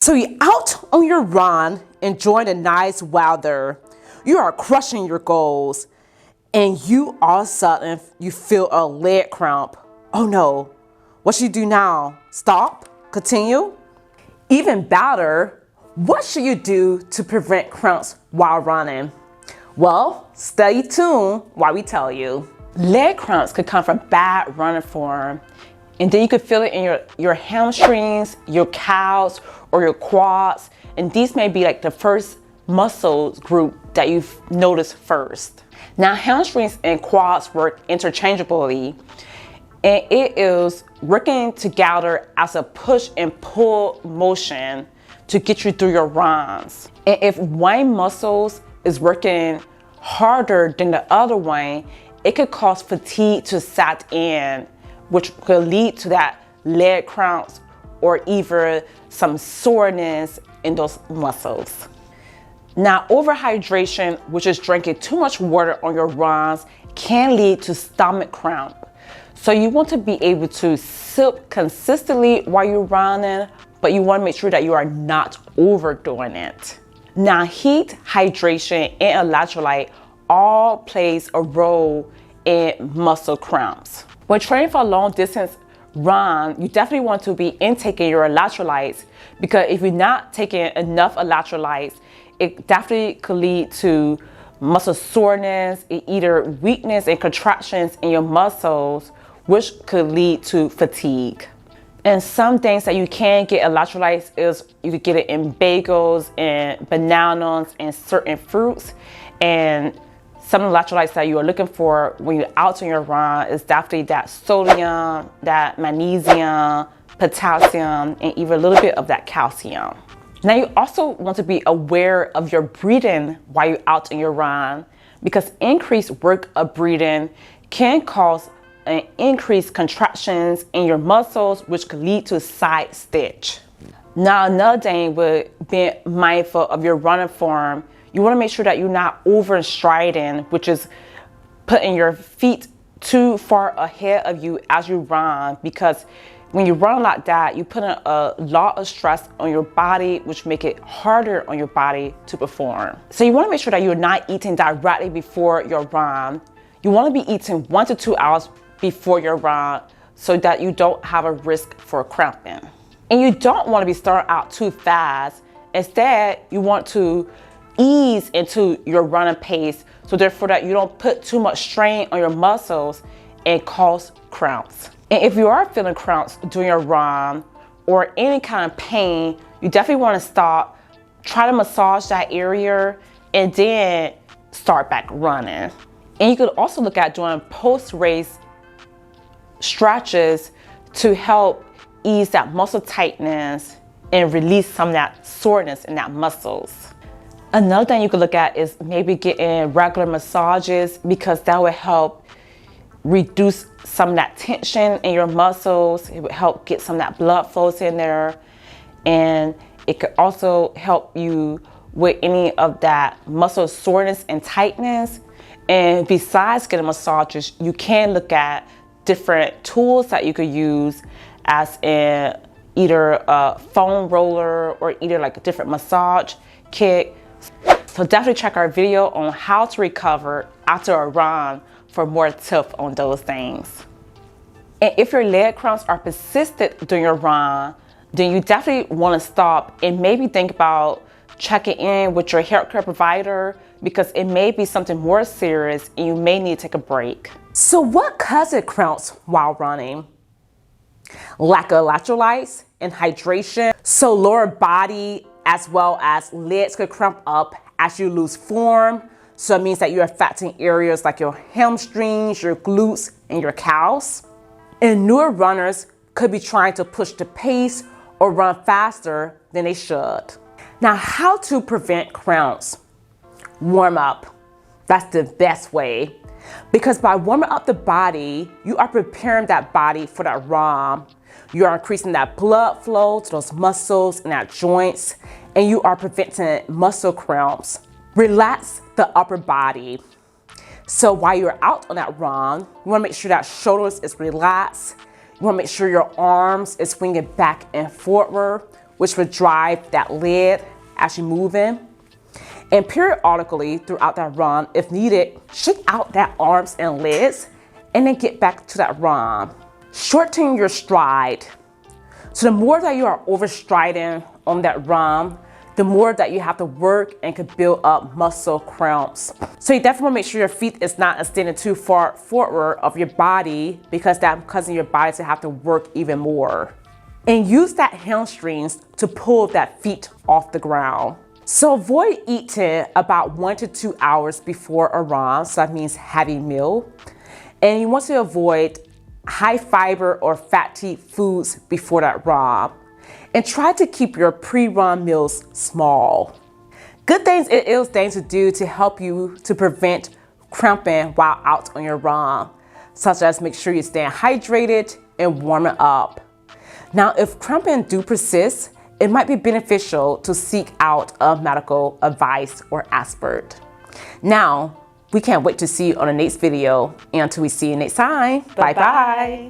So you're out on your run, enjoying the nice weather. You are crushing your goals, and you all of a sudden you feel a leg cramp. Oh no, what should you do now? Stop? Continue? Even better, what should you do to prevent cramps while running? Well, stay tuned while we tell you. Leg cramps could come from bad running form, and then you could feel it in your hamstrings, your calves, or your quads, and these may be like the first muscle group that you've noticed first. Now, hamstrings and quads work interchangeably, and it is working together as a push and pull motion to get you through your runs. And if one muscle is working harder than the other one, it could cause fatigue to set in, which could lead to that leg cramps or even some soreness in those muscles. Now, overhydration, which is drinking too much water on your runs, can lead to stomach cramp. So you want to be able to sip consistently while you're running, but you want to make sure that you are not overdoing it. Now, heat, hydration, and electrolyte all plays a role in muscle cramps. When training for a long distance run, you definitely want to be intaking your electrolytes, because if you're not taking enough electrolytes, it definitely could lead to muscle soreness, either weakness and contractions in your muscles, which could lead to fatigue. And some things that you can get electrolytes is you could get it in bagels and bananas and certain fruits. And some electrolytes that you are looking for when you're out on your run is definitely that sodium, that magnesium, potassium, and even a little bit of that calcium. Now, you also want to be aware of your breathing while you're out on your run, because increased work of breathing can cause an increased contractions in your muscles, which could lead to side stitch. Now, another thing with being mindful of your running form, you want to make sure that you're not overstriding, which is putting your feet too far ahead of you as you run, because when you run like that, you put a lot of stress on your body, which make it harder on your body to perform. So you want to make sure that you're not eating directly before your run. You want to be eating 1 to 2 hours before your run so that you don't have a risk for cramping. And you don't want to be starting out too fast. Instead, you want to ease into your running pace, so therefore that you don't put too much strain on your muscles and cause cramps. And if you are feeling cramps during your run or any kind of pain, you definitely want to stop, try to massage that area, and then start back running. And you could also look at doing post-race stretches to help ease that muscle tightness and release some of that soreness in that muscles. Another thing you could look at is maybe getting regular massages, because that would help reduce some of that tension in your muscles. It would help get some of that blood flows in there, and it could also help you with any of that muscle soreness and tightness. And besides getting massages, you can look at different tools that you could use, as in either a foam roller or either like a different massage kit. So definitely check our video on how to recover after a run for more tips on those things. And if your leg cramps are persistent during your run, then you definitely want to stop and maybe think about checking in with your healthcare provider, because it may be something more serious and you may need to take a break. So what causes cramps while running? Lack of electrolytes and hydration. So lower body as well as legs could cramp up as you lose form. So it means that you're affecting areas like your hamstrings, your glutes, and your calves. And newer runners could be trying to push the pace or run faster than they should. Now, how to prevent cramps? Warm up. That's the best way. Because by warming up the body, you are preparing that body for that run. You are increasing that blood flow to those muscles and that joints, and you are preventing muscle cramps. Relax the upper body. So while you're out on that run, you want to make sure that shoulders is relaxed. You want to make sure your arms is swinging back and forward, which will drive that leg as you move in. And periodically throughout that run, if needed, shake out that arms and legs and then get back to that run. Shorten your stride. So the more that you are overstriding on that run, the more that you have to work and could build up muscle cramps. So you definitely want to make sure your feet is not extended too far forward of your body, because that's causing your body to have to work even more. And use that hamstrings to pull that feet off the ground. So avoid eating about 1 to 2 hours before a run, so that means heavy meal. And you want to avoid high fiber or fatty foods before that run. And try to keep your pre-run meals small. Good things and ill things to do to help you to prevent cramping while out on your run, such as make sure you stay hydrated and warm it up. Now, if cramping do persist, it might be beneficial to seek out a medical advice or expert. Now, we can't wait to see you on the next video. And until we see you next time, bye bye.